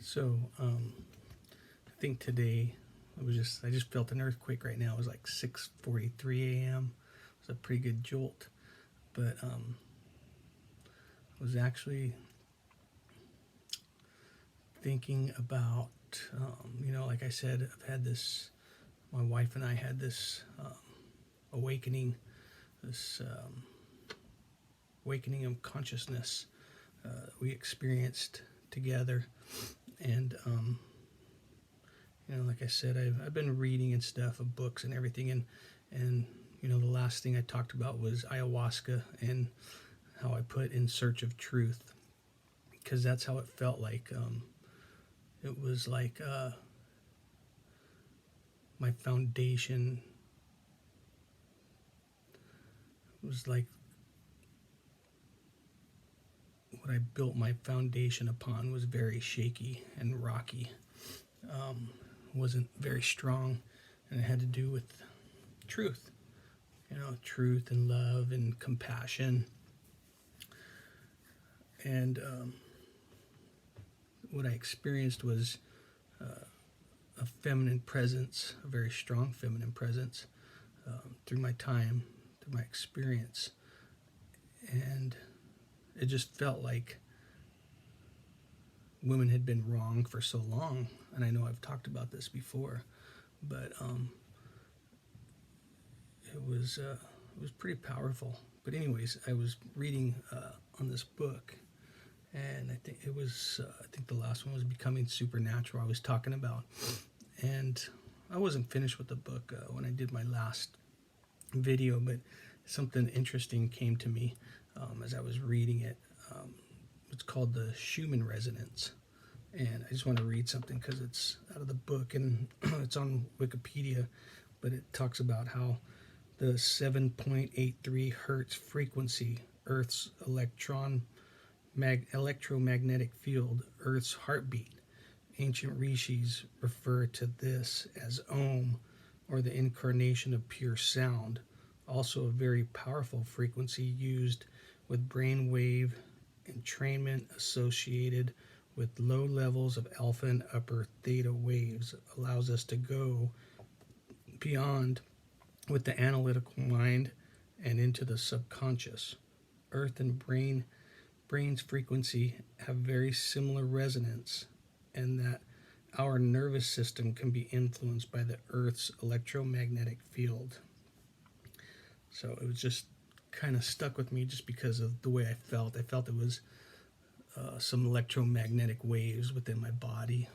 So, I think today I just felt an earthquake right now. It was like 6:43 a.m. It was a pretty good jolt, but I was actually thinking about, like I said, my wife and I had this awakening, this awakening of consciousness we experienced together. And like I said, I've been reading and stuff of books and everything, and the last thing I talked about was ayahuasca and how I put in search of truth, because that's how it felt like. It was like my foundation was like what I built my foundation upon was very shaky and rocky. Wasn't very strong, and it had to do with truth, truth and love and compassion. And what I experienced was a feminine presence, a very strong feminine presence, through my time, through my experience. And it just felt like women had been wrong for so long. And I know I've talked about this before, but it was pretty powerful. But anyways, I was reading on this book, and I think the last one was Becoming Supernatural I was talking about. And I wasn't finished with the book when I did my last video, but something interesting came to me as I was reading it. It's called the Schumann Resonance. And I just want to read something because it's out of the book, and it's on Wikipedia, but it talks about how the 7.83 hertz frequency, Earth's electromagnetic field, Earth's heartbeat. Ancient rishis refer to this as Om, or the incarnation of pure sound, also a very powerful frequency used with brainwave entrainment associated with low levels of alpha and upper theta waves, allows us to go beyond with the analytical mind and into the subconscious. Earth and brain's frequency have very similar resonance, and that our nervous system can be influenced by the Earth's electromagnetic field. So it was just kind of stuck with me just because of the way I felt. I felt it was some electromagnetic waves within my body,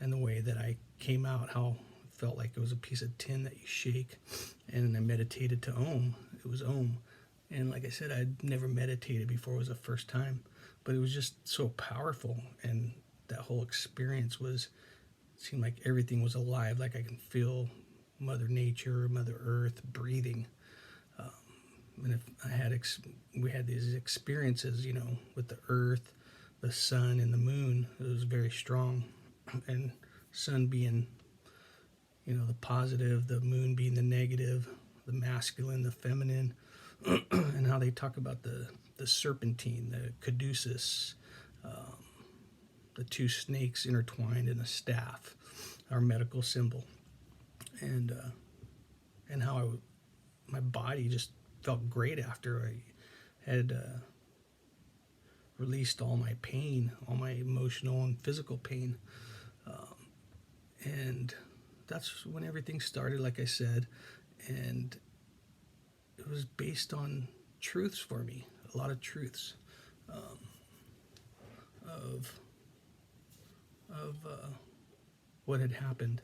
and the way that I came out, how it felt like it was a piece of tin that you shake. And I meditated to Om. It was Om. And like I said, I'd never meditated before. It was the first time. But it was just so powerful. And that whole experience it seemed like everything was alive. Like I can feel Mother Nature, Mother Earth breathing. And we had these experiences, with the earth, the sun, and the moon. It was very strong. And sun being, the positive, the moon being the negative, the masculine, the feminine, and how they talk about the serpentine, the caduceus, the two snakes intertwined in a staff, our medical symbol, and how my body just felt great after I had released all my pain, all my emotional and physical pain. And that's when everything started, like I said. And it was based on truths for me, a lot of truths of what had happened.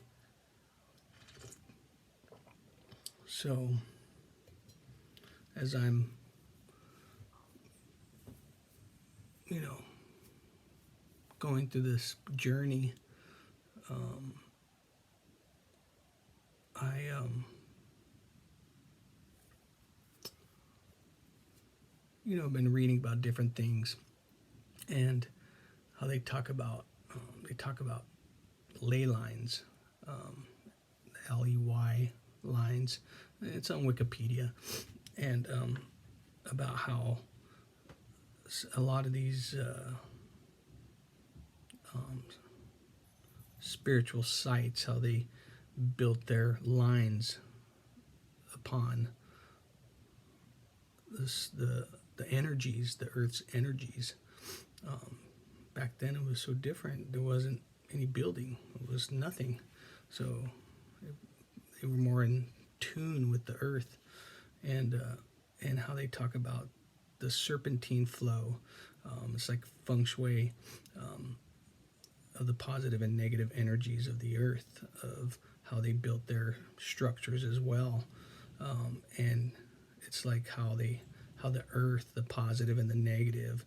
So as I'm, going through this journey, I've been reading about different things, and how they talk about ley lines, LEY lines. It's on Wikipedia, and about how a lot of these spiritual sites, how they built their lines upon the energies, the Earth's energies. Back then it was so different. There wasn't any building. It was nothing. So they were more in tune with the Earth, and how they talk about the serpentine flow. It's like feng shui, of the positive and negative energies of the Earth, of how they built their structures as well. And it's like how the Earth, the positive and the negative,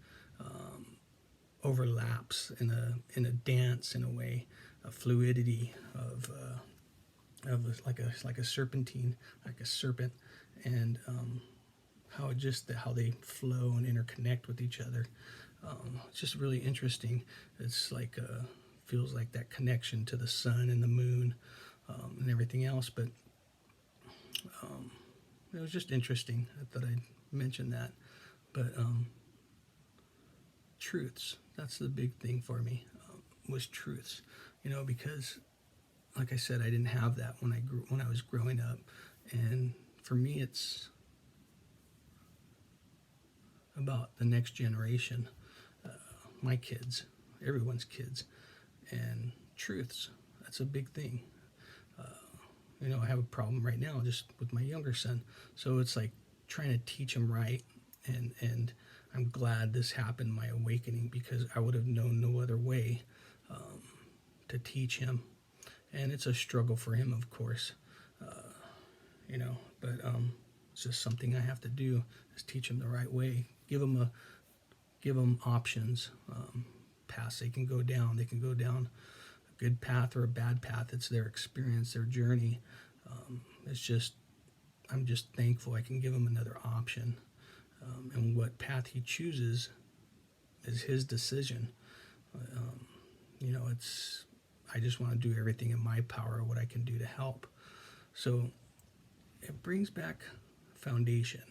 overlaps in a dance, in a way, a fluidity of like a serpentine, like a serpent, and how they flow and interconnect with each other. It's just really interesting. It's like feels like that connection to the sun and the moon, and everything else. But it was just interesting. I thought I'd mention that. But truths, that's the big thing for me, was truths. Because like I said, I didn't have that when I was growing up, and for me, it's about the next generation, my kids, everyone's kids, and truths. That's a big thing. I have a problem right now just with my younger son, so it's like trying to teach him right, and I'm glad this happened, my awakening, because I would have known no other way to teach him. And it's a struggle for him, of course, but it's just something I have to do, is teach him the right way, give him options, paths they can go down. They can go down a good path or a bad path. It's their experience, their journey. I'm just thankful I can give him another option, and what path he chooses is his decision. I just want to do everything in my power, what I can do to help. So it brings back foundation,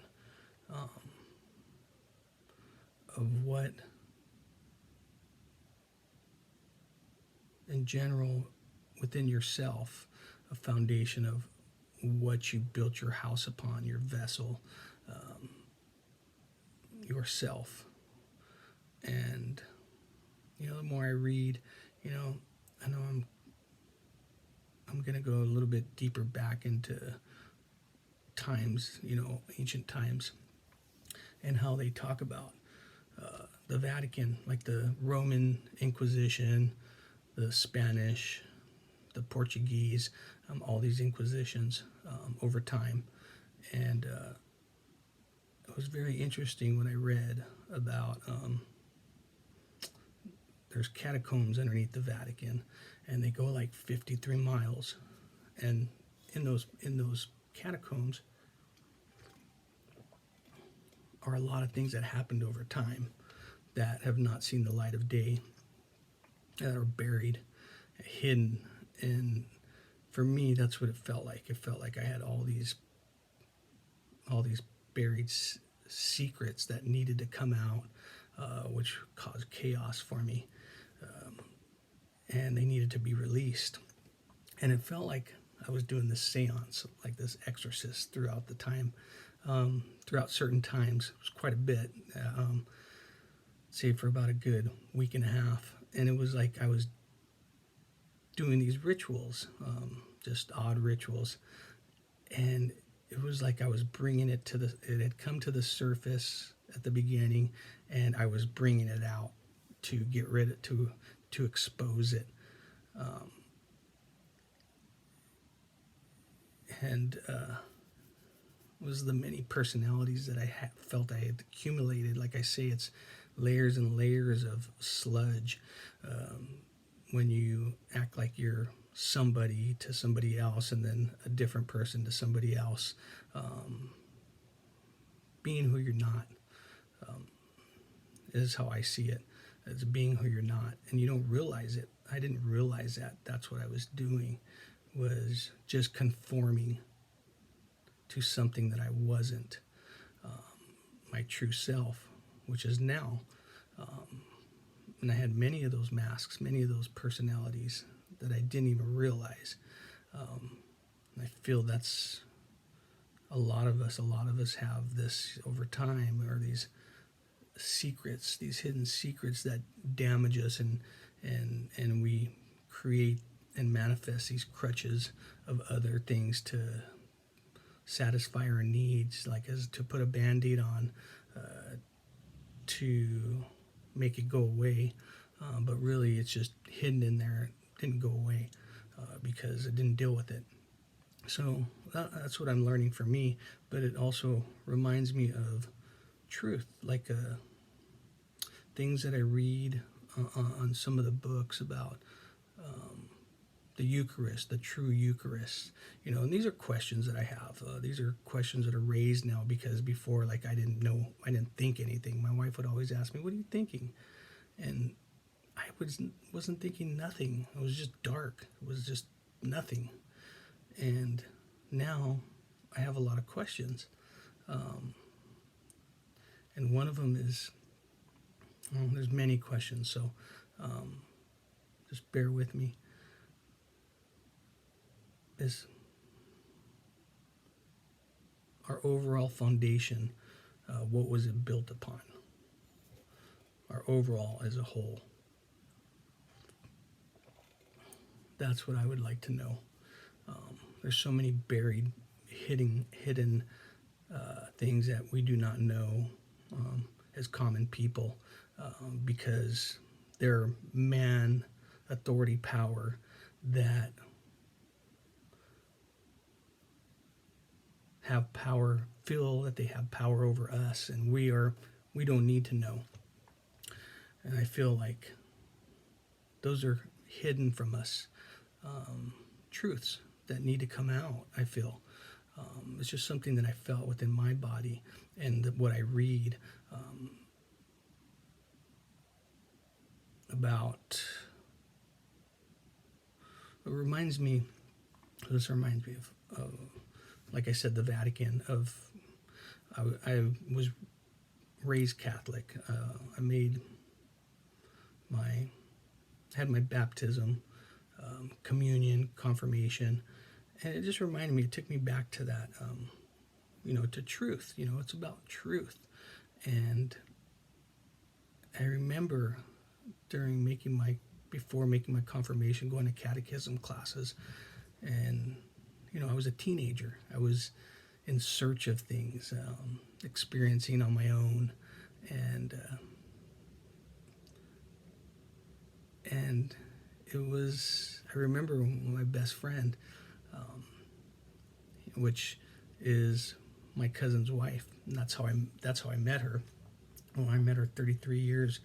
of what, in general, within yourself, a foundation of what you built your house upon, your vessel, yourself. And the more I read, I know I'm going to go a little bit deeper back into times, ancient times, and how they talk about the Vatican, like the Roman Inquisition, the Spanish, the Portuguese, all these inquisitions over time. And it was very interesting when I read about there's catacombs underneath the Vatican, and they go like 53 miles. And in those catacombs are a lot of things that happened over time that have not seen the light of day, that are buried, hidden. And for me, that's what it felt like. It felt like I had all these buried secrets that needed to come out, which caused chaos for me, and they needed to be released. And it felt like I was doing this seance, like this exorcist, throughout the time, throughout certain times. It was quite a bit, say for about a good week and a half. And it was like I was doing these rituals, just odd rituals, and it was like I was bringing it it had come to the surface at the beginning, and I was bringing it out to get rid of, to expose it. And was the many personalities that I felt I had accumulated. Like I say, it's layers and layers of sludge. When you act like you're somebody to somebody else, and then a different person to somebody else, being who you're not, is how I see it, as being who you're not, and you don't realize it. I didn't realize that that's what I was doing, was just conforming to something that I wasn't, my true self, which is now. And I had many of those masks, many of those personalities that I didn't even realize. I feel that's a lot of us. A lot of us have this over time, or these secrets, these hidden secrets that damage us, and we create and manifest these crutches of other things to satisfy our needs, like as to put a band-aid on, to make it go away, but really it's just hidden in there. It didn't go away because it didn't deal with it. So that's what I'm learning for me, but it also reminds me of truth, like things that I read on some of the books about the Eucharist, the true Eucharist, and these are questions that I have. These are questions that are raised now because before, like, I didn't think anything. My wife would always ask me, "What are you thinking?" And I wasn't thinking nothing. It was just dark. It was just nothing. And now I have a lot of questions. And one of them is, there's many questions, so just bear with me. Is our overall foundation, what was it built upon? Our overall as a whole. That's what I would like to know. There's so many buried, hidden things that we do not know as common people because they're man, authority, power that have power, feel that they have power over us, and we don't need to know. And I feel like those are hidden from us, truths that need to come out. I feel it's just something that I felt within my body, and what I read about. This reminds me of like I said, the Vatican. I was raised Catholic. I had my baptism, communion, confirmation, and it just reminded me. It took me back to that, to truth. It's about truth, and I remember before making my confirmation, going to catechism classes, and I was a teenager. I was in search of things, experiencing on my own, and it was. I remember my best friend, which is my cousin's wife, and that's how I met her. Well, I met her 33 years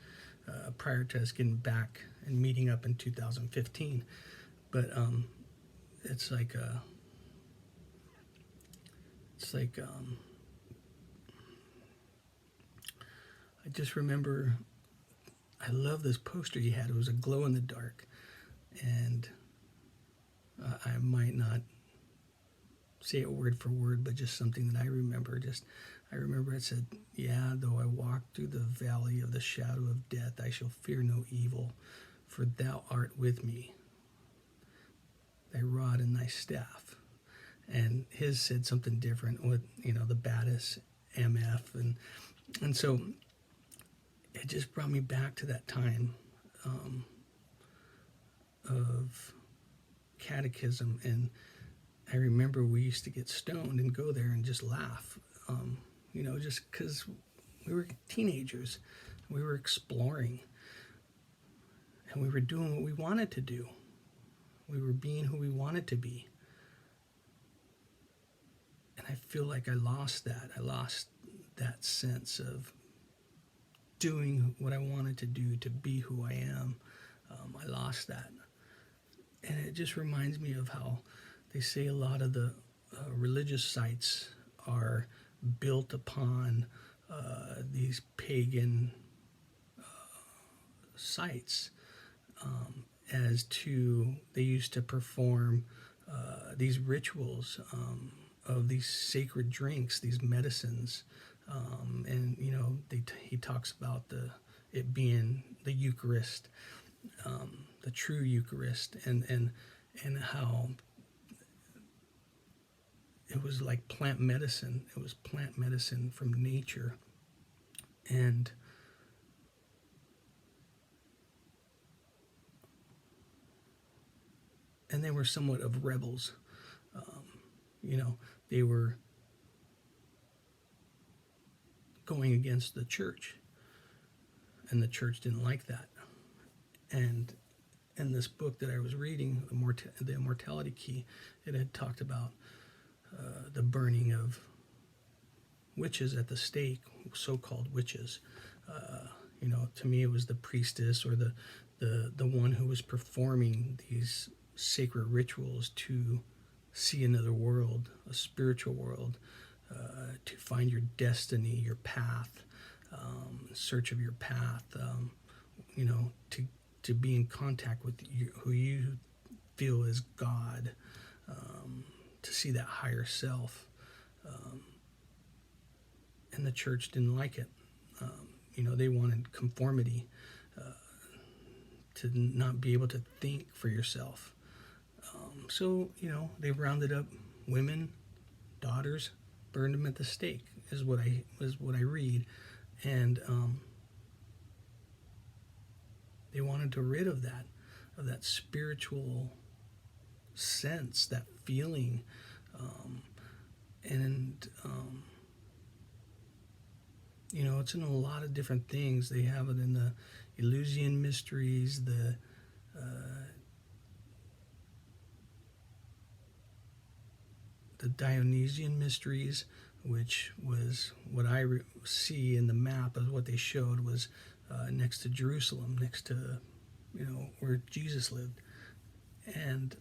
prior to us getting back and meeting up in 2015. But it's like I just remember I love this poster he had. It was a glow in the dark, and I might not say it word for word, but just something that I remember. I remember it said, "Yeah, though I walk through the valley of the shadow of death, I shall fear no evil, for thou art with me. Thy rod and thy staff." And his said something different with, the Battis MF. And so it just brought me back to that time of catechism. And I remember we used to get stoned and go there and just laugh, just because we were teenagers. We were exploring. And we were doing what we wanted to do. We were being who we wanted to be. And I feel like I lost that. I lost that sense of doing what I wanted to do, to be who I am. I lost that. And it just reminds me of how they say a lot of the religious sites are built upon these pagan sites, they used to perform these rituals of these sacred drinks, these medicines, and he talks about it being the Eucharist, the the true Eucharist, and how it was like plant medicine. It was plant medicine from nature, and they were somewhat of rebels. You know, they were going against the church, and the church didn't like that. And in this book that I was reading, the Immortality Key, it had talked about the burning of witches at the stake, so-called witches. You know, to me, it was the priestess or the one who was performing these sacred rituals to see another world, a spiritual world, to find your destiny, your path, search of your path. You know, to be in contact with who you feel is God, to see that higher self. And the church didn't like it. You know, they wanted conformity, to not be able to think for yourself. So, you know, they rounded up women, daughters, burned them at the stake, is what I read. And they wanted to rid of that spiritual sense, that feeling, and you know, it's in a lot of different things. They have it in the Eleusinian mysteries, the Dionysian mysteries, which was what I see in the map of what they showed was next to Jerusalem, next to, you know, where Jesus lived. And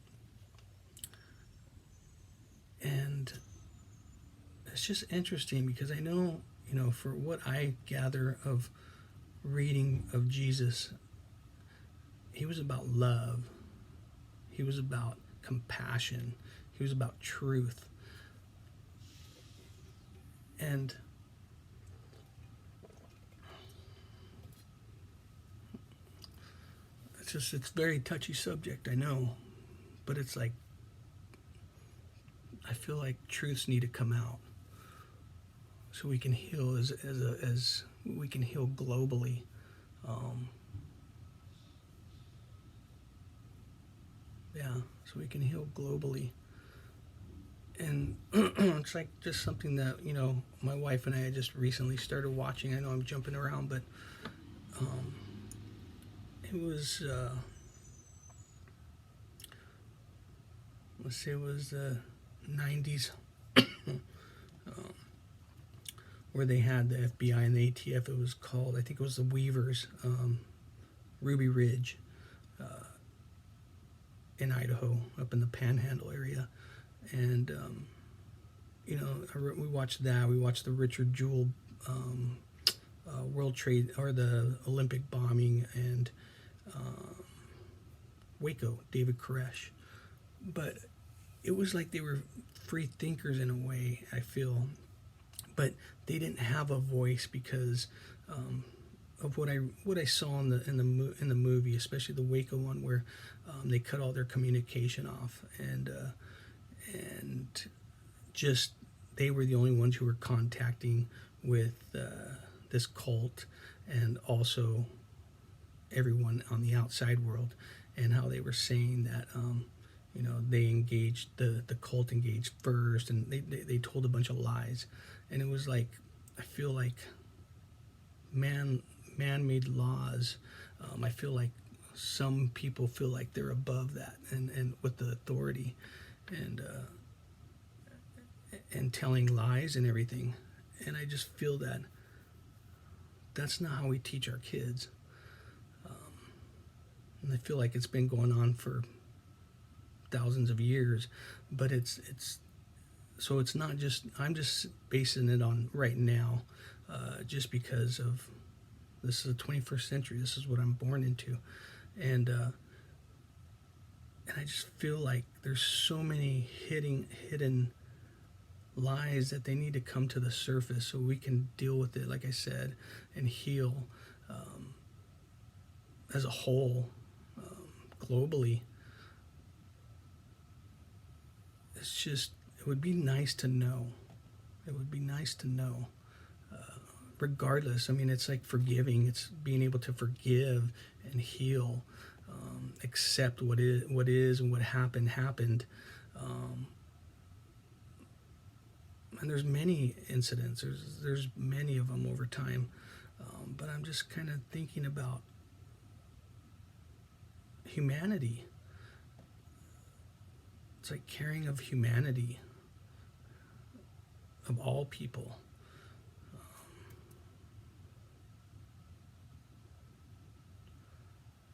it's just interesting because I know, you know, for what I gather of reading of Jesus, he was about love. He was about compassion. He was about truth. And it's a very touchy subject, I know, but it's like, I feel like truths need to come out so we can heal as we can heal globally. Yeah, so we can heal globally. And it's like just something that, you know, my wife and I just recently started watching. I know I'm jumping around, but it was, let's say it was the 90s, where they had the FBI and the ATF. It was called, I think it was the Weavers, Ruby Ridge, in Idaho, up in the Panhandle area. And, you know, we watched that. We watched the Richard Jewell World Trade, or the Olympic bombing, and Waco, David Koresh. But it was like they were free thinkers in a way, I feel. But they didn't have a voice because of what I saw in the movie, especially the Waco one, where they cut all their communication off, and just they were the only ones who were contacting with this cult, and also everyone on the outside world, and how they were saying that you know, they engaged, the cult engaged first, and they told a bunch of lies. And it was like, I feel like man-made laws. I feel like some people feel like they're above that, and with the authority, and telling lies and everything. And I just feel that that's not how we teach our kids. And I feel like it's been going on for thousands of years, but it's so it's not just, I'm just basing it on right now, just because of this is the 21st century. This is what I'm born into, and I just feel like there's so many hidden lies that they need to come to the surface so we can deal with it, like I said, and heal as a whole, globally. It's just, it would be nice to know. It would be nice to know. Regardless, I mean, it's like forgiving. It's being able to forgive and heal, accept what is and what happened. Um, and there's many incidents. There's many of them over time. But I'm just kind of thinking about humanity. It's like caring of humanity, of all people.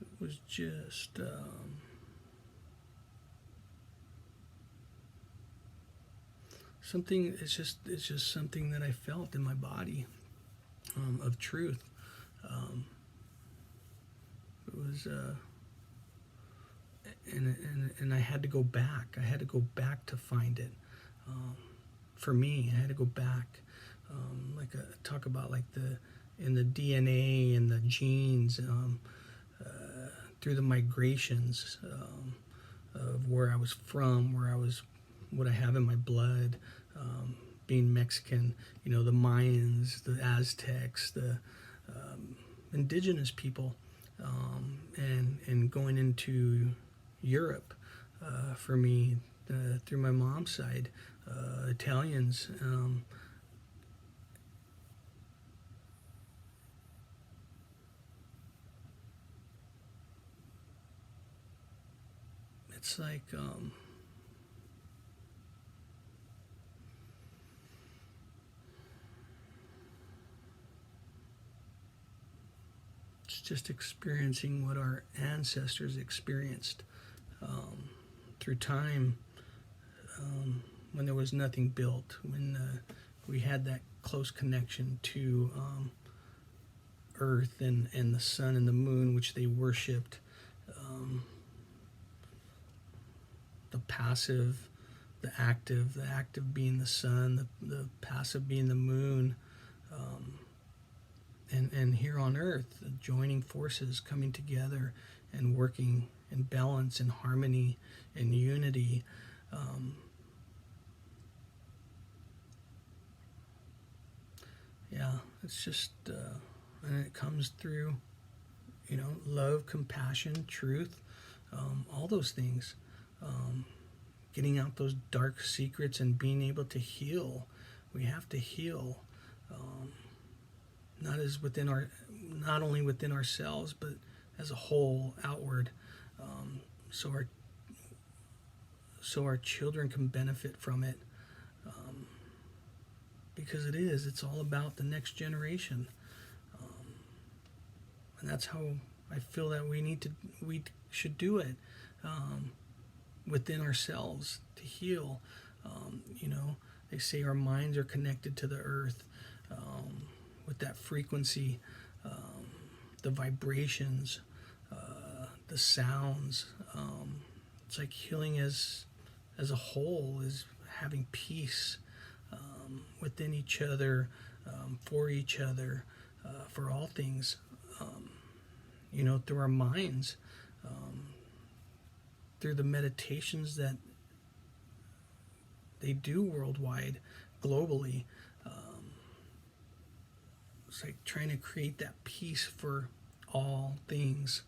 It was just something. It's just something that I felt in my body, of truth. Um, it was. And I had to go back. I had to go back to find it. For me, I had to go back. Talk about like in the DNA and the genes, through the migrations, of where I was from, what I have in my blood, being Mexican. The Mayans, the Aztecs, the indigenous people, and going into Europe, for me, through my mom's side, Italians. It's like it's just experiencing what our ancestors experienced, through time, when there was nothing built, when we had that close connection to Earth and the sun and the moon, which they worshipped. The passive, the active being the sun, the passive being the moon, and here on Earth, the joining forces coming together and working in balance and harmony and unity. Yeah, it's just, and it comes through, love, compassion, truth, all those things. Getting out those dark secrets and being able to heal. We have to heal, not only within ourselves, but as a whole, outward, so our children can benefit from it, because it's all about the next generation, and that's how I feel that we should do it, within ourselves to heal. They say our minds are connected to the earth, with that frequency, the vibrations, the sounds. It's like healing as a whole is having peace, within each other, for each other, for all things, through our minds, through the meditations that they do worldwide, globally. It's like trying to create that peace for all things.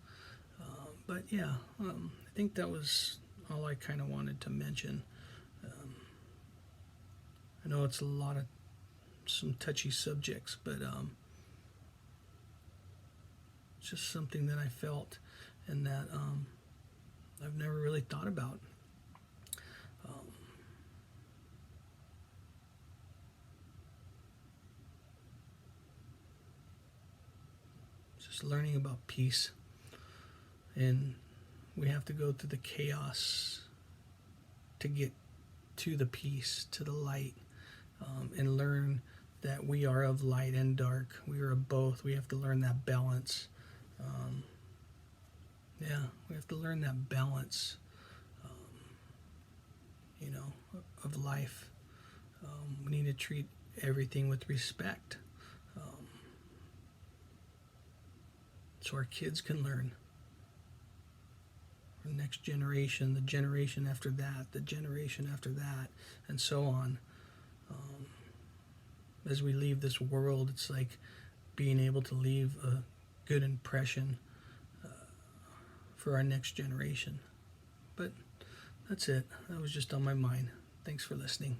But yeah, I think that was all I kind of wanted to mention. I know it's some touchy subjects, but it's just something that I felt and that I've never really thought about. Just learning about peace, and we have to go through the chaos to get to the peace, to the light, and learn that we are of light and dark. We are of both. We have to learn that balance. We have to learn that balance, of life. We need to treat everything with respect, so our kids can learn. the next generation, the generation after that, the generation after that, and so on. As we leave this world, it's like being able to leave a good impression for our next generation. But that's it. That was just on my mind. Thanks for listening.